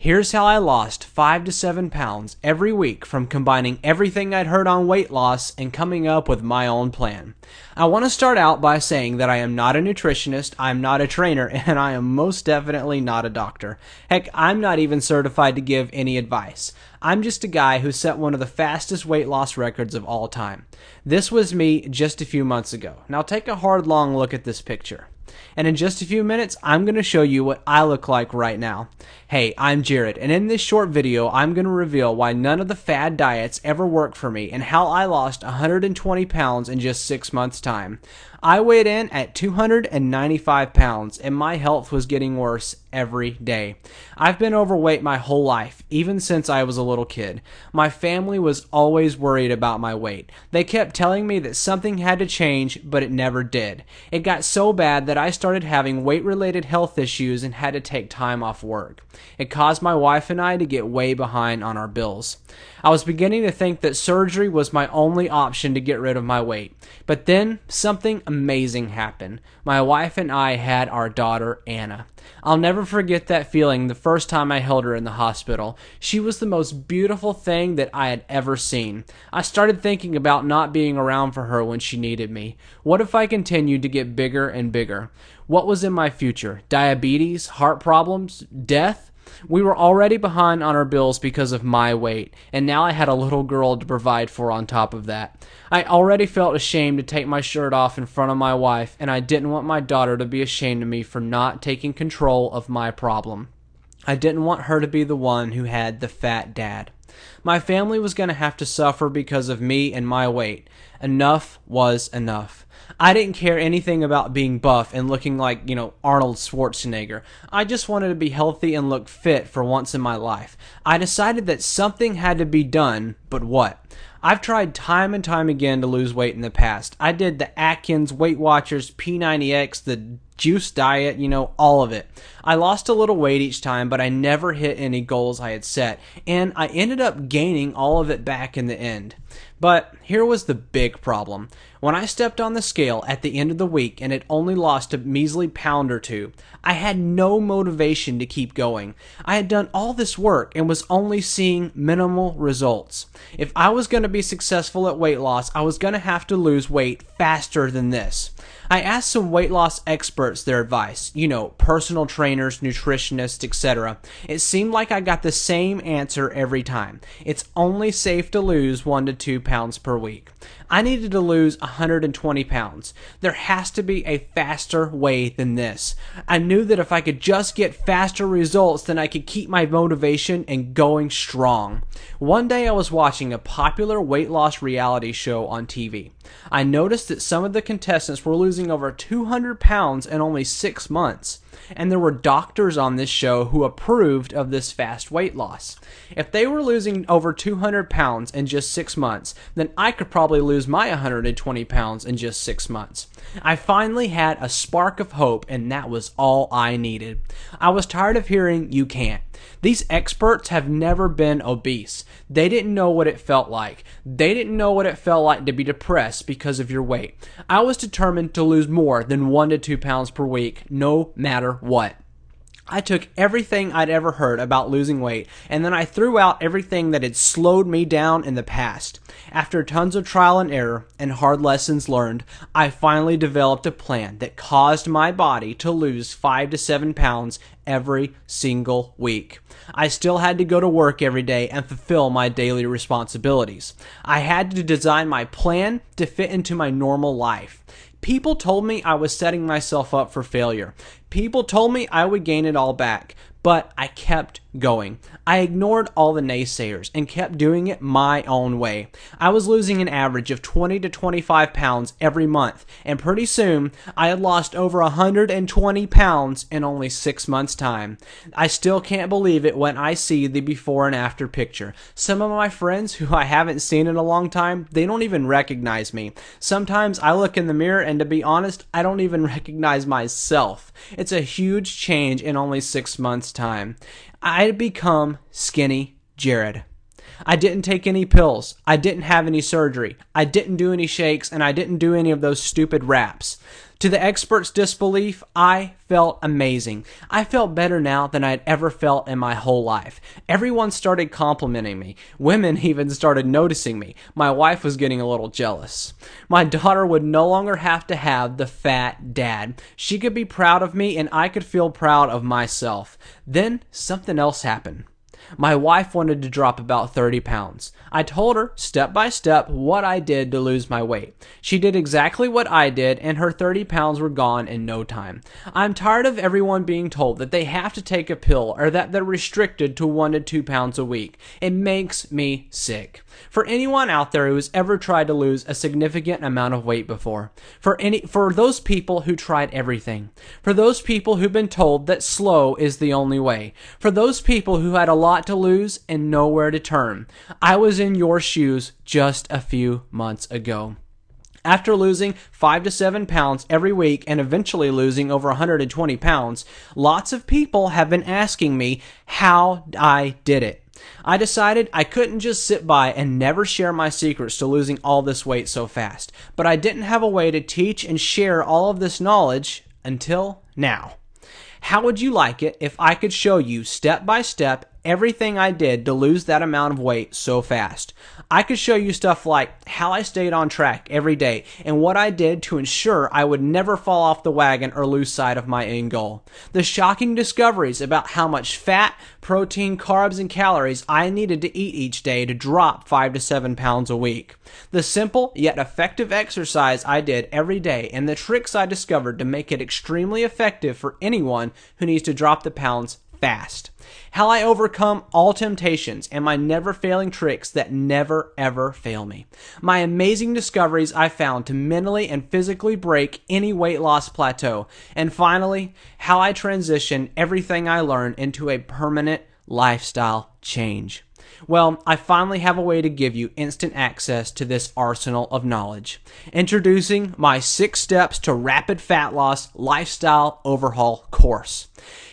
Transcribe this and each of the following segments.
Here's how I lost 5 to 7 pounds every week from combining everything I'd heard on weight loss and coming up with my own plan. I want to start out by saying that I am not a nutritionist, I'm not a trainer, and I am most definitely not a doctor. Heck, I'm not even certified to give any advice. I'm just a guy who set one of the fastest weight loss records of all time. This was me just a few months ago. Now take a hard, long look at this picture. And in just a few minutes, I'm going to show you what I look like right now. Hey, I'm Jared, and in this short video, I'm going to reveal why none of the fad diets ever worked for me and how I lost 120 pounds in just 6 months' time. I weighed in at 295 pounds, and my health was getting worse every day. I've been overweight my whole life, even since I was a little kid. My family was always worried about my weight. They kept telling me that something had to change, but it never did. It got so bad that I started having weight-related health issues and had to take time off work. It caused my wife and I to get way behind on our bills. I was beginning to think that surgery was my only option to get rid of my weight. But then something amazing happened. My wife and I had our daughter, Anna. I'll never forget that feeling the first time I held her in the hospital. She was the most beautiful thing that I had ever seen. I started thinking about not being around for her when she needed me. What if I continued to get bigger and bigger? What was in my future? Diabetes? Heart problems? Death? We were already behind on our bills because of my weight, and now I had a little girl to provide for on top of that. I already felt ashamed to take my shirt off in front of my wife, and I didn't want my daughter to be ashamed of me for not taking control of my problem. I didn't want her to be the one who had the fat dad. My family was going to have to suffer because of me and my weight. Enough was enough. I didn't care anything about being buff and looking like, Arnold Schwarzenegger. I just wanted to be healthy and look fit for once in my life. I decided that something had to be done, but what? I've tried time and time again to lose weight in the past. I did the Atkins, Weight Watchers, P90X, the juice diet, all of it. I lost a little weight each time, but I never hit any goals I had set, and I ended up gaining all of it back in the end. But here was the big problem. When I stepped on the scale at the end of the week and it only lost a measly pound or two, I had no motivation to keep going. I had done all this work and was only seeing minimal results. If I was going to be successful at weight loss, I was going to have to lose weight faster than this. I asked some weight loss experts their advice, personal trainers, nutritionists, etc. It seemed like I got the same answer every time. It's only safe to lose 1 to 2 pounds per week. I needed to lose 120 pounds. There has to be a faster way than this. I knew that if I could just get faster results, then I could keep my motivation and going strong. One day I was watching a popular weight loss reality show on TV. I noticed that some of the contestants were losing over 200 pounds in only 6 months. And there were doctors on this show who approved of this fast weight loss. If they were losing over 200 pounds in just 6 months, then I could probably lose my 120 pounds in just 6 months. I finally had a spark of hope, and that was all I needed. I was tired of hearing, "You can't." These experts have never been obese. They didn't know what it felt like. They didn't know what it felt like to be depressed because of your weight. I was determined to lose more than 1 to 2 pounds per week, no matter what. I took everything I'd ever heard about losing weight, and then I threw out everything that had slowed me down in the past. After tons of trial and error and hard lessons learned, I finally developed a plan that caused my body to lose 5 to 7 pounds every single week. I still had to go to work every day and fulfill my daily responsibilities. I had to design my plan to fit into my normal life. People told me I was setting myself up for failure. People told me I would gain it all back, but I kept going. I ignored all the naysayers and kept doing it my own way. I was losing an average of 20 to 25 pounds every month, and pretty soon I had lost over 120 pounds in only 6 months' time. I still can't believe it when I see the before and after picture. Some of my friends who I haven't seen in a long time, they don't even recognize me. Sometimes I look in the mirror and, to be honest, I don't even recognize myself. It's a huge change in only 6 months' time. I had become skinny Jared. I didn't take any pills. I didn't have any surgery. I didn't do any shakes, and I didn't do any of those stupid wraps. To the experts' disbelief, I felt amazing. I felt better now than I'd ever felt in my whole life. Everyone started complimenting me. Women even started noticing me. My wife was getting a little jealous. My daughter would no longer have to have the fat dad. She could be proud of me and I could feel proud of myself. Then something else happened. My wife wanted to drop about 30 pounds. I told her, step by step, what I did to lose my weight. She did exactly what I did, and her 30 pounds were gone in no time. I'm tired of everyone being told that they have to take a pill or that they're restricted to 1 to 2 pounds a week. It makes me sick. For anyone out there who has ever tried to lose a significant amount of weight before, for those people who tried everything, for those people who've been told that slow is the only way, for those people who had a lot to lose and nowhere to turn, I was in your shoes just a few months ago. After losing 5 to 7 pounds every week and eventually losing over 120 pounds, lots of people have been asking me how I did it. I decided I couldn't just sit by and never share my secrets to losing all this weight so fast, but I didn't have a way to teach and share all of this knowledge until now. How would you like it if I could show you step by step everything I did to lose that amount of weight so fast? I could show you stuff like how I stayed on track every day and what I did to ensure I would never fall off the wagon or lose sight of my end goal. The shocking discoveries about how much fat, protein, carbs, and calories I needed to eat each day to drop 5 to 7 pounds a week. The simple yet effective exercise I did every day and the tricks I discovered to make it extremely effective for anyone who needs to drop the pounds fast. How I overcome all temptations and my never-failing tricks that never ever fail me. My amazing discoveries I found to mentally and physically break any weight loss plateau. And finally, how I transition everything I learned into a permanent lifestyle change. Well, I finally have a way to give you instant access to this arsenal of knowledge. Introducing my 6 Steps to Rapid Fat Loss Lifestyle Overhaul course.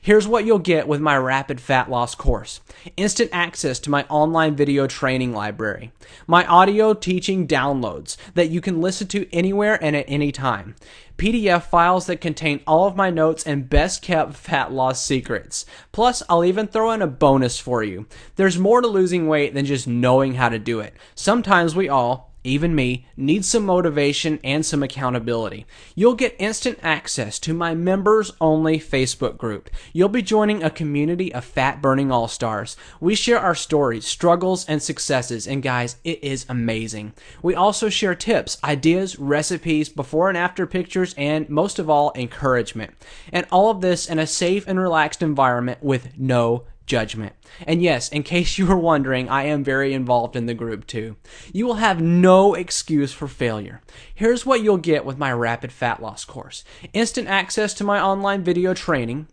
Here's what you'll get with my Rapid Fat Loss course. Instant access to my online video training library. My audio teaching downloads that you can listen to anywhere and at any time. PDF files that contain all of my notes and best kept fat loss secrets. Plus, I'll even throw in a bonus for you. There's more to losing weight than just knowing how to do it. Sometimes we all, even me, need some motivation and some accountability. You'll get instant access to my members-only Facebook group. You'll be joining a community of fat-burning all-stars. We share our stories, struggles, and successes, and guys, it is amazing. We also share tips, ideas, recipes, before and after pictures, and most of all, encouragement. And all of this in a safe and relaxed environment with no judgment. And yes, in case you were wondering, I am very involved in the group too. You will have no excuse for failure. Here's what you'll get with my Rapid Fat Loss course. Instant access to my online video training,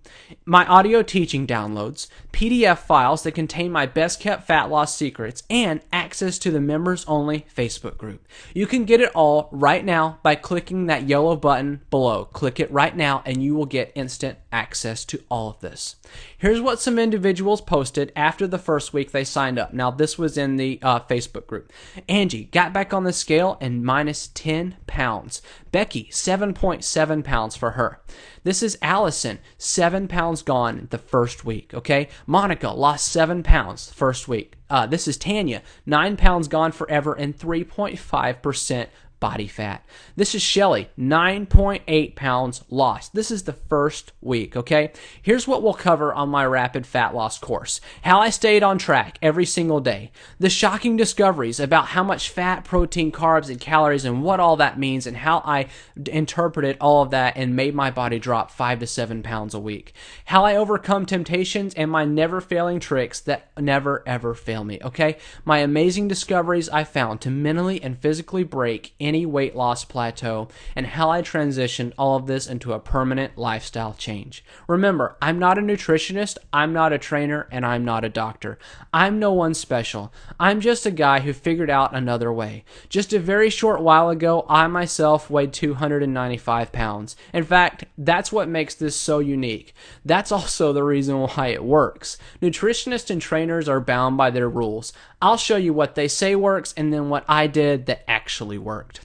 my audio teaching downloads, PDF files that contain my best kept fat loss secrets, and access to the members only Facebook group. You can get it all right now by clicking that yellow button below. Click it right now and you will get instant access to all of this. Here's what some individuals posted after the first week they signed up. Now, this was in the Facebook group. Angie got back on the scale and minus 10 pounds. Becky, 7.7 pounds for her. This is Allison, 7 pounds gone the first week, okay? Monica lost 7 pounds first week. This is Tanya, 9 pounds gone forever and 3.5% body fat. This is Shelly, 9.8 pounds lost. This is the first week, okay? Here's what we'll cover on my Rapid Fat Loss course. How I stayed on track every single day. The shocking discoveries about how much fat, protein, carbs, and calories and what all that means and how I interpreted all of that and made my body drop 5 to 7 pounds a week. How I overcome temptations and my never failing tricks that never ever fail me, okay? My amazing discoveries I found to mentally and physically break any weight loss plateau, and how I transitioned all of this into a permanent lifestyle change. Remember, I'm not a nutritionist, I'm not a trainer, and I'm not a doctor. I'm no one special. I'm just a guy who figured out another way. Just a very short while ago, I myself weighed 295 pounds. In fact, that's what makes this so unique. That's also the reason why it works. Nutritionists and trainers are bound by their rules. I'll show you what they say works and then what I did that actually worked.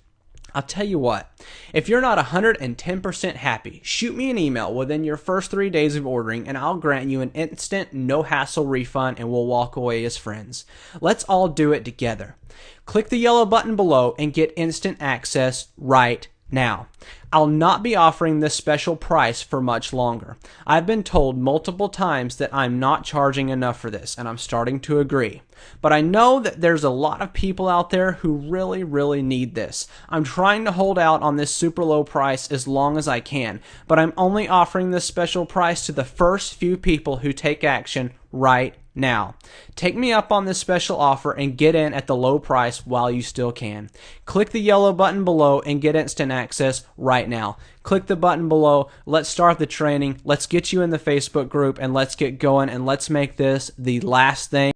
I'll tell you what, if you're not 110% happy, shoot me an email within your first 3 days of ordering and I'll grant you an instant, no hassle refund and we'll walk away as friends. Let's all do it together. Click the yellow button below and get instant access right now. I'll not be offering this special price for much longer. I've been told multiple times that I'm not charging enough for this, and I'm starting to agree. But I know that there's a lot of people out there who really need this. I'm trying to hold out on this super low price as long as I can, but I'm only offering this special price to the first few people who take action right now. Take me up on this special offer and get in at the low price while you still can. Click the yellow button below and get instant access right now. Click the button below. Let's start the training. Let's get you in the Facebook group and let's get going and let's make this the last thing